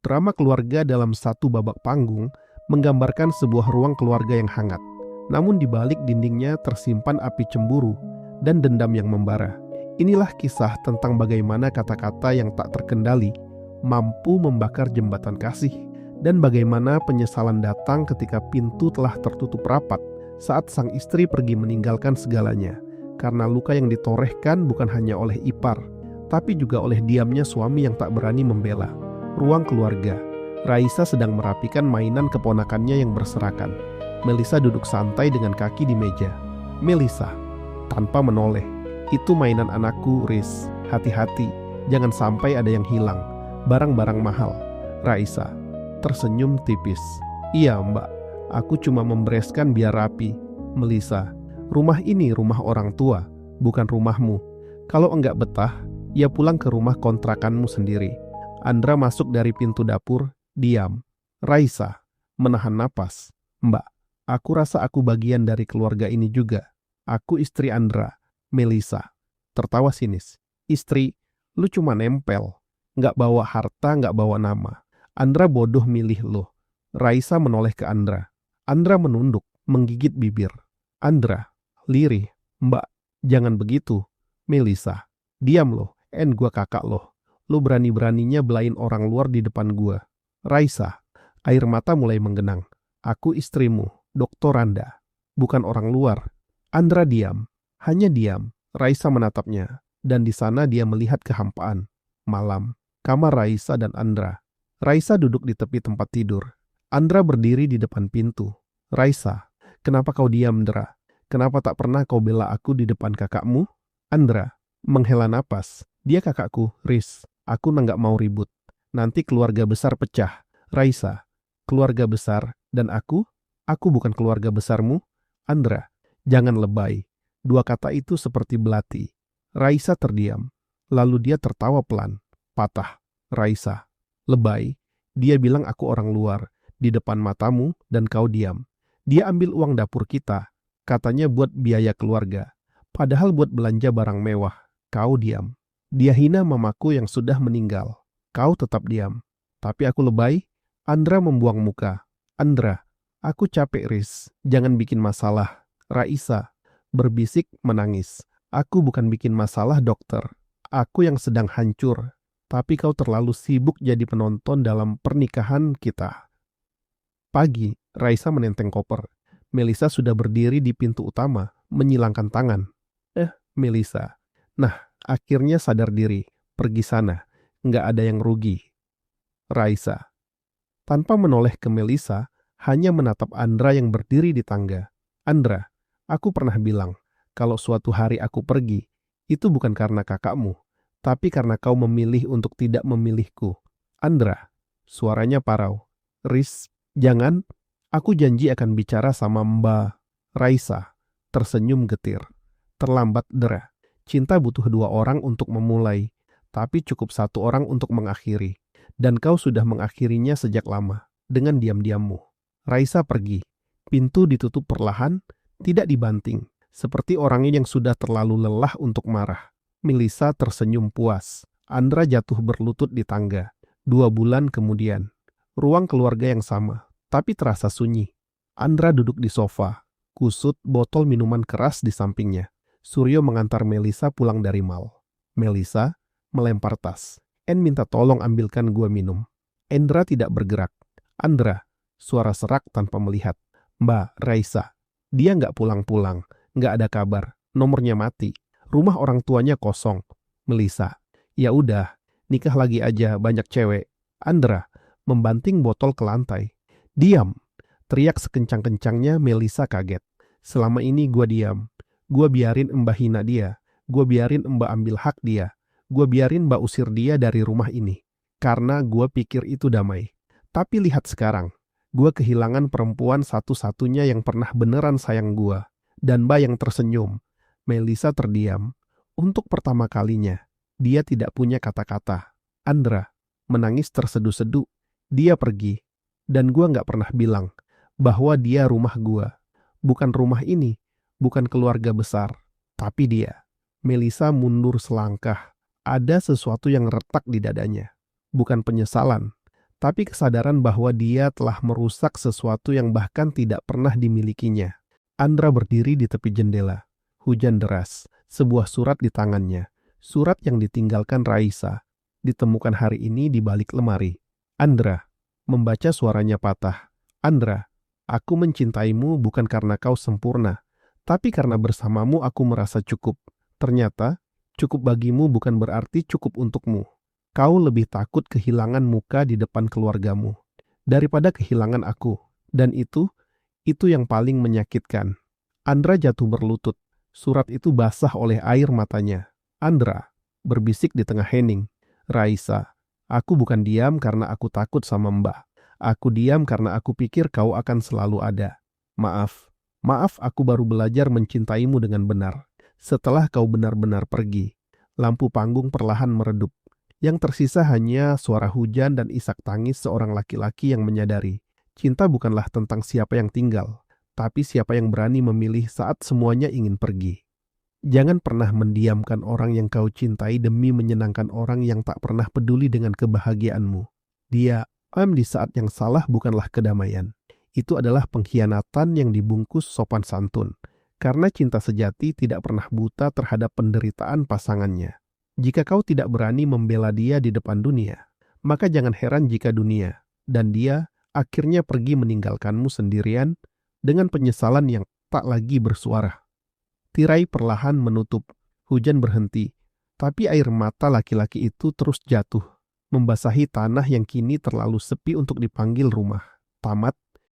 Drama keluarga dalam satu babak panggung menggambarkan sebuah ruang keluarga yang hangat. Namun di balik dindingnya tersimpan api cemburu dan dendam yang membara. Inilah kisah tentang bagaimana kata-kata yang tak terkendali mampu membakar jembatan kasih, dan bagaimana penyesalan datang ketika pintu telah tertutup rapat saat sang istri pergi meninggalkan segalanya, karena luka yang ditorehkan bukan hanya oleh ipar, tapi juga oleh diamnya suami yang tak berani membela. Ruang keluarga. Raisa sedang merapikan mainan keponakannya yang berserakan. Melisa duduk santai dengan kaki di meja. Melisa, tanpa menoleh. Itu mainan anakku, Riz. Hati-hati, jangan sampai ada yang hilang. Barang-barang mahal. Raisa tersenyum tipis. Iya, Mbak. Aku cuma membereskan biar rapi. Melisa, rumah ini rumah orang tua, bukan rumahmu. Kalau enggak betah, ya pulang ke rumah kontrakanmu sendiri. Andra masuk dari pintu dapur, diam. Raisa menahan napas. Mbak, aku rasa aku bagian dari keluarga ini juga. Aku istri Andra. Melisa tertawa sinis. Istri, lu cuma nempel. Nggak bawa harta, nggak bawa nama. Andra bodoh milih lu. Raisa menoleh ke Andra. Andra menunduk, menggigit bibir. Andra, lirih. Mbak, jangan begitu. Melisa, diam lo, gua kakak lo. Lu berani-beraninya belain orang luar di depan gua. Raisa, air mata mulai menggenang. Aku istrimu, Dr. Randa, bukan orang luar. Andra diam, hanya diam. Raisa menatapnya, dan di sana dia melihat kehampaan. Malam, kamar Raisa dan Andra. Raisa duduk di tepi tempat tidur. Andra berdiri di depan pintu. Raisa, kenapa kau diam, Andra? Kenapa tak pernah kau bela aku di depan kakakmu? Andra menghela napas. Dia kakakku, Riz. Aku nggak mau ribut. Nanti keluarga besar pecah. Raisa, keluarga besar, dan aku? Aku bukan keluarga besarmu. Andra, jangan lebay. Dua kata itu seperti belati. Raisa terdiam. Lalu dia tertawa pelan, patah. Raisa, lebay. Dia bilang aku orang luar, di depan matamu, dan kau diam. Dia ambil uang dapur kita, katanya buat biaya keluarga. Padahal buat belanja barang mewah. Kau diam. Dia hina mamaku yang sudah meninggal. Kau tetap diam. Tapi aku lebay. Andra membuang muka. Andra, aku capek, Riz. Jangan bikin masalah. Raisa berbisik menangis. Aku bukan bikin masalah, dokter. Aku yang sedang hancur. Tapi kau terlalu sibuk jadi penonton dalam pernikahan kita. Pagi, Raisa menenteng koper. Melisa sudah berdiri di pintu utama, menyilangkan tangan. Melisa. Nah, akhirnya sadar diri. Pergi sana. Nggak ada yang rugi. Raisa, tanpa menoleh ke Melisa, hanya menatap Andra yang berdiri di tangga. Andra, aku pernah bilang, kalau suatu hari aku pergi, itu bukan karena kakakmu, tapi karena kau memilih untuk tidak memilihku. Andra, suaranya parau. Riz, jangan. Aku janji akan bicara sama Mbak. Raisa tersenyum getir. Terlambat, Dra. Cinta butuh dua orang untuk memulai, tapi cukup satu orang untuk mengakhiri. Dan kau sudah mengakhirinya sejak lama, dengan diam-diammu. Raisa pergi. Pintu ditutup perlahan, tidak dibanting, seperti orangnya yang sudah terlalu lelah untuk marah. Melisa tersenyum puas. Andra jatuh berlutut di tangga. 2 bulan kemudian. Ruang keluarga yang sama, tapi terasa sunyi. Andra duduk di sofa, kusut botol minuman keras di sampingnya. Suryo mengantar Melisa pulang dari mal. Melisa melempar tas. Minta tolong ambilkan gua minum. Andra tidak bergerak. Andra, suara serak tanpa melihat. Mbak Raisa, dia nggak pulang-pulang, nggak ada kabar, nomornya mati, rumah orang tuanya kosong. Melisa, ya udah, nikah lagi aja, banyak cewek. Andra membanting botol ke lantai. Diam, teriak sekencang-kencangnya. Melisa kaget. Selama ini gua diam. Gua biarin Mbak hina dia. Gua biarin Mbak ambil hak dia. Gua biarin Mbak usir dia dari rumah ini. Karena gua pikir itu damai. Tapi lihat sekarang. Gua kehilangan perempuan satu-satunya yang pernah beneran sayang gua. Dan Mbak yang tersenyum. Melisa terdiam. Untuk pertama kalinya, dia tidak punya kata-kata. Andra menangis terseduh-seduh. Dia pergi. Dan gua gak pernah bilang bahwa dia rumah gua. Bukan rumah ini. Bukan keluarga besar, tapi dia. Melisa mundur selangkah. Ada sesuatu yang retak di dadanya. Bukan penyesalan, tapi kesadaran bahwa dia telah merusak sesuatu yang bahkan tidak pernah dimilikinya. Andra berdiri di tepi jendela. Hujan deras, sebuah surat di tangannya. Surat yang ditinggalkan Raisa, ditemukan hari ini di balik lemari. Andra, membaca suaranya patah. Andra, aku mencintaimu bukan karena kau sempurna, tapi karena bersamamu aku merasa cukup. Ternyata, cukup bagimu bukan berarti cukup untukmu. Kau lebih takut kehilangan muka di depan keluargamu daripada kehilangan aku. Dan itu yang paling menyakitkan. Andra jatuh berlutut. Surat itu basah oleh air matanya. Andra, berbisik di tengah hening. Raisa, aku bukan diam karena aku takut sama Mbah. Aku diam karena aku pikir kau akan selalu ada. Maaf aku baru belajar mencintaimu dengan benar. Setelah kau benar-benar pergi. Lampu panggung perlahan meredup. Yang tersisa hanya suara hujan dan isak tangis seorang laki-laki yang menyadari, cinta bukanlah tentang siapa yang tinggal, tapi siapa yang berani memilih saat semuanya ingin pergi. Jangan pernah mendiamkan orang yang kau cintai demi menyenangkan orang yang tak pernah peduli dengan kebahagiaanmu. Dia di saat yang salah bukanlah kedamaian. Itu adalah pengkhianatan yang dibungkus sopan santun, karena cinta sejati tidak pernah buta terhadap penderitaan pasangannya. Jika kau tidak berani membela dia di depan dunia, maka jangan heran jika dunia dan dia akhirnya pergi meninggalkanmu sendirian dengan penyesalan yang tak lagi bersuara. Tirai perlahan menutup, hujan berhenti, tapi air mata laki-laki itu terus jatuh, membasahi tanah yang kini terlalu sepi untuk dipanggil rumah. Tamat.